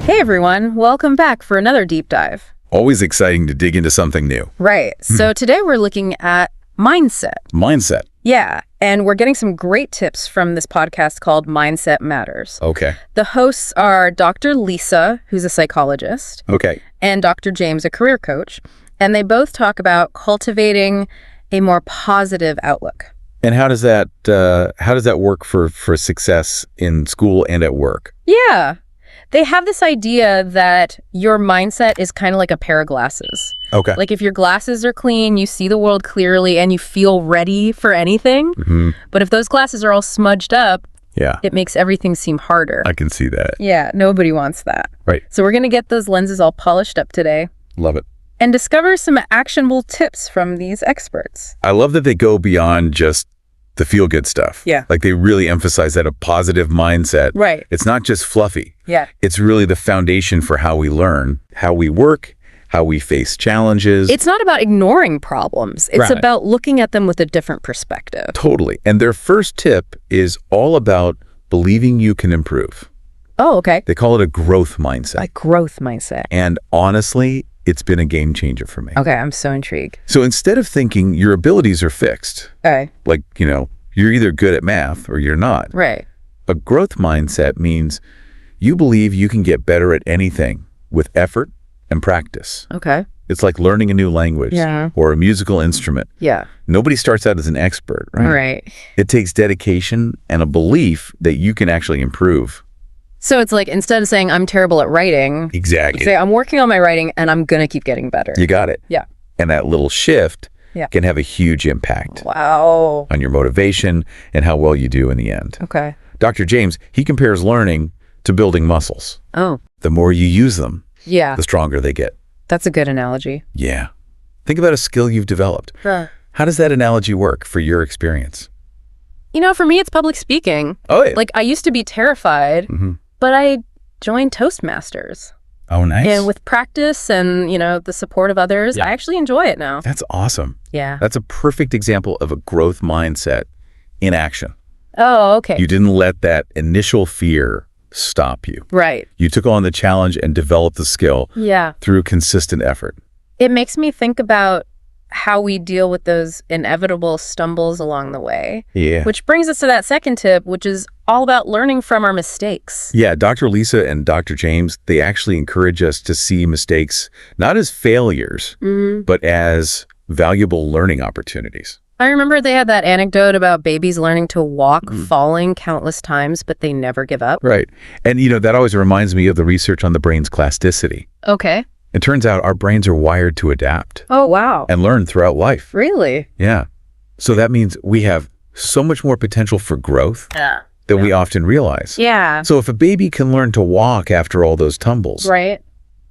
Hey everyone, welcome back for another deep dive. Always exciting to dig into something new. Right, so today we're looking at mindset. Mindset. Yeah, and we're getting some great tips from this podcast called Mindset Matters. Okay. The hosts are Dr. Lisa, who's a psychologist, Okay. and Dr. James, a career coach, and they both talk about cultivating a more positive outlook. And how does that work for success in school and at work? Yeah. They have this idea that your mindset is kind of like a pair of glasses. Okay. Like if your glasses are clean, you see the world clearly and you feel ready for anything. Mm-hmm. But if those glasses are all smudged up, Yeah. it makes everything seem harder. I can see that. Yeah, nobody wants that. Right. So we're going to get those lenses all polished up today Love it. and discover some actionable tips from these experts. I love that they go beyond just the feel-good stuff. Yeah. Like they really emphasize that a positive mindset. Right. It's not just fluffy. Yeah. It's really the foundation for how we learn, how we work, how we face challenges. It's not about ignoring problems. It's Right. about looking at them with a different perspective. Totally. And their first tip is all about believing you can improve. Oh, okay. They call it a growth mindset. A growth mindset. And honestly, it's been a game changer for me. Okay, I'm so intrigued. So instead of thinking your abilities are fixed, Okay, like, you're either good at math or you're not, right. a growth mindset means you believe you can get better at anything with effort and practice. Okay. It's like learning a new language Yeah. or a musical instrument. Yeah. Nobody starts out as an expert, right? Right. It takes dedication and a belief that you can actually improve. So it's like instead of saying I'm terrible at writing, Exactly. say I'm working on my writing and I'm going to keep getting better. You got it. Yeah. And that little shift Yeah. can have a huge impact Wow. on your motivation and how well you do in the end. Okay. Dr. James, he compares learning to building muscles. Oh, The more you use them, yeah. the stronger they get. That's a good analogy. Yeah. Think about a skill you've developed. How does that analogy work for your experience? For me, it's public speaking. Oh, yeah. Like I used to be terrified, but I joined Toastmasters. Oh, nice. And with practice and, the support of others, Yeah. I actually enjoy it now. That's awesome. Yeah. That's a perfect example of a growth mindset in action. Oh, okay. You didn't let that initial fear stop you. Right. You took on the challenge and developed the skill Yeah. through consistent effort. It makes me think about how we deal with those inevitable stumbles along the way. Yeah. Which brings us to that second tip, which is all about learning from our mistakes. Yeah, Dr. Lisa and Dr. James, they actually encourage us to see mistakes not as failures, but as valuable learning opportunities. I remember they had that anecdote about babies learning to walk, falling countless times, but they never give up. Right. And, that always reminds me of the research on the brain's plasticity. Okay. It turns out our brains are wired to adapt Oh, wow. and learn throughout life. Really? Yeah. So that means we have so much more potential for growth than we often realize. Yeah. So if a baby can learn to walk after all those tumbles, Right.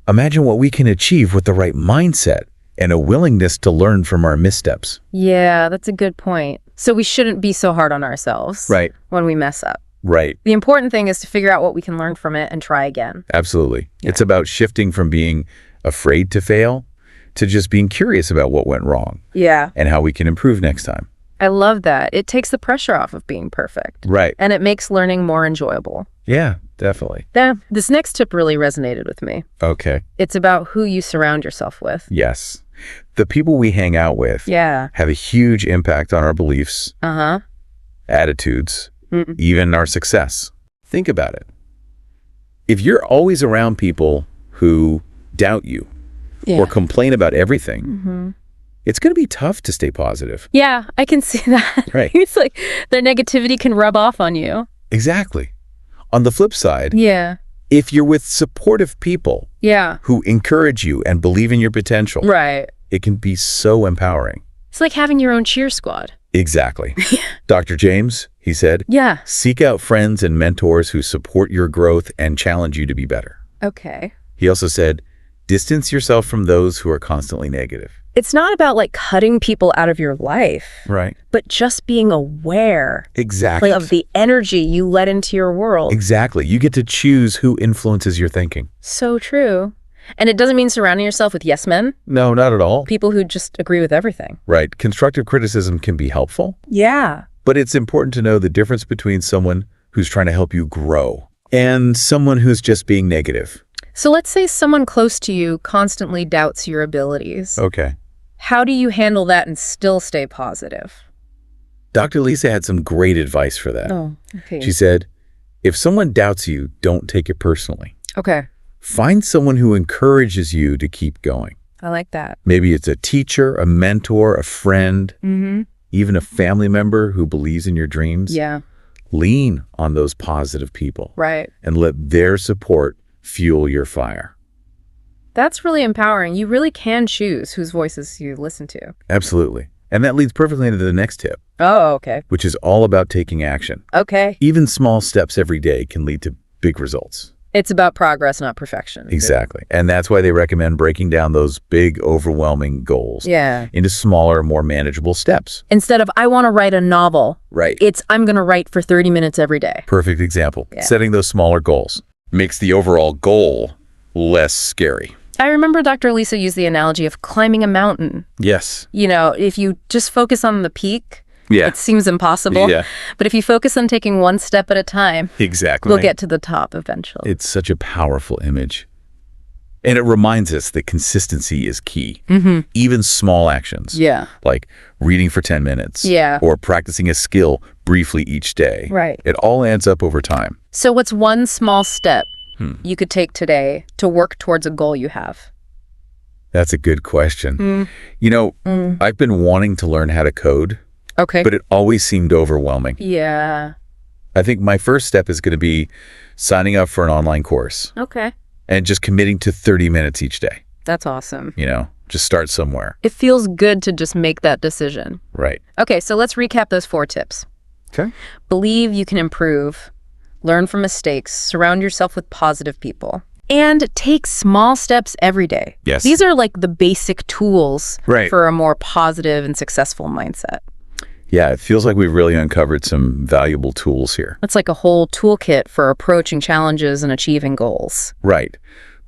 imagine what we can achieve with the right mindset and a willingness to learn from our missteps. Yeah, that's a good point. So we shouldn't be so hard on ourselves Right. when we mess up. Right. The important thing is to figure out what we can learn from it and try again. Absolutely. It's about shifting from being afraid to fail to just being curious about what went wrong Yeah. and how we can improve next time. I love that. It takes the pressure off of being perfect. Right. And it makes learning more enjoyable. Yeah, definitely. Yeah. This next tip really resonated with me. Okay. It's about who you surround yourself with. Yes. The people we hang out with Yeah. have a huge impact on our beliefs, Uh-huh. attitudes, even our success. Think about it. If you're always around people who doubt you or complain about everything, it's going to be tough to stay positive. Yeah, I can see that. Right. It's like their negativity can rub off on you. Exactly. On the flip side, Yeah. if you're with supportive people Yeah. who encourage you and believe in your potential, Right. it can be so empowering. It's like having your own cheer squad. Exactly. Dr. James, he said, Yeah. seek out friends and mentors who support your growth and challenge you to be better. Okay. He also said, distance yourself from those who are constantly negative. It's not about like cutting people out of your life, Right. but just being aware Exactly. of the energy you let into your world. Exactly. You get to choose who influences your thinking. So true. And it doesn't mean surrounding yourself with yes men, No, not at all. people who just agree with everything. Right. Constructive criticism can be helpful, Yeah. but it's important to know the difference between someone who's trying to help you grow and someone who's just being negative. So let's say someone close to you constantly doubts your abilities. Okay. How do you handle that and still stay positive? Dr. Lisa had some great advice for that. Oh, okay. She said, if someone doubts you, don't take it personally. Okay. Find someone who encourages you to keep going. I like that. Maybe it's a teacher, a mentor, a friend, even a family member who believes in your dreams. Yeah. Lean on those positive people. Right. And let their support fuel your fire. That's really empowering. You really can choose whose voices you listen to. Absolutely. And that leads perfectly into the next tip, Oh, okay. which is all about taking action. Okay. Even small steps every day can lead to big results. It's about progress, not perfection. Exactly. And that's why they recommend breaking down those big, overwhelming goals Yeah. into smaller, more manageable steps. Instead of, I want to write a novel, Right. it's, I'm going to write for 30 minutes every day. Perfect example. Yeah. Setting those smaller goals makes the overall goal less scary. I remember Dr. Lisa used the analogy of climbing a mountain. Yes. You know, if you just focus on the peak, Yeah. it seems impossible. Yeah. But if you focus on taking one step at a time, Exactly. we'll get to the top eventually. It's such a powerful image. And it reminds us that consistency is key. Even small actions. Yeah. Like reading for 10 minutes. Yeah. Or practicing a skill briefly each day. Right. It all adds up over time. So what's one small step you could take today to work towards a goal you have? That's a good question. You know, I've been wanting to learn how to code, Okay. but it always seemed overwhelming. Yeah. I think my first step is going to be signing up for an online course Okay. and just committing to 30 minutes each day. That's awesome. You know, just start somewhere. It feels good to just make that decision. Right. Okay, so let's recap those 4 tips. Okay. Believe you can improve, learn from mistakes, surround yourself with positive people, and take small steps every day. Yes. These are like the basic tools Right. for a more positive and successful mindset. Yeah, it feels like we've really uncovered some valuable tools here. It's like a whole toolkit for approaching challenges and achieving goals. Right.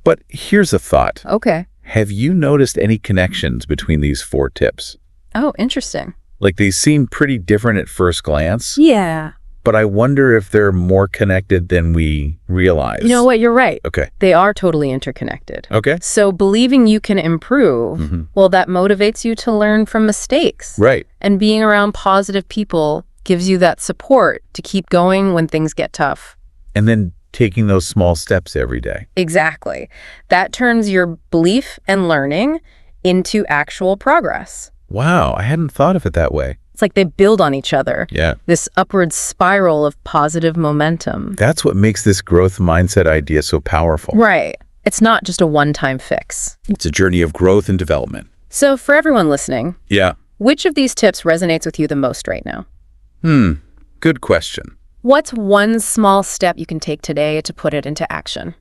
But here's a thought. Okay. Have you noticed any connections between these 4 tips? Oh, interesting. Like they seem pretty different at first glance, Yeah. but I wonder if they're more connected than we realize. You know what? You're right. Okay. They are totally interconnected. Okay. So believing you can improve, well, that motivates you to learn from mistakes. Right. And being around positive people gives you that support to keep going when things get tough. And then taking those small steps every day. Exactly. That turns your belief and learning into actual progress. Wow, I hadn't thought of it that way. It's like they build on each other. Yeah. This upward spiral of positive momentum. That's what makes this growth mindset idea so powerful. Right. It's not just a one-time fix. It's a journey of growth and development. So for everyone listening, Yeah. which of these tips resonates with you the most right now? Good question. What's one small step you can take today to put it into action?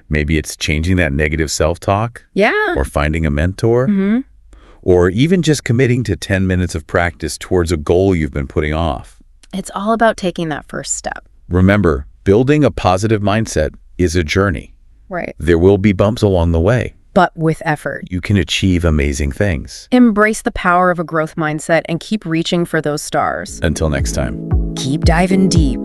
Maybe it's changing that negative self-talk Yeah. or finding a mentor or even just committing to 10 minutes of practice towards a goal you've been putting off. It's all about taking that first step. Remember, building a positive mindset is a journey. Right. There will be bumps along the way. But with effort. You can achieve amazing things. Embrace the power of a growth mindset and keep reaching for those stars. Until next time. Keep diving deep.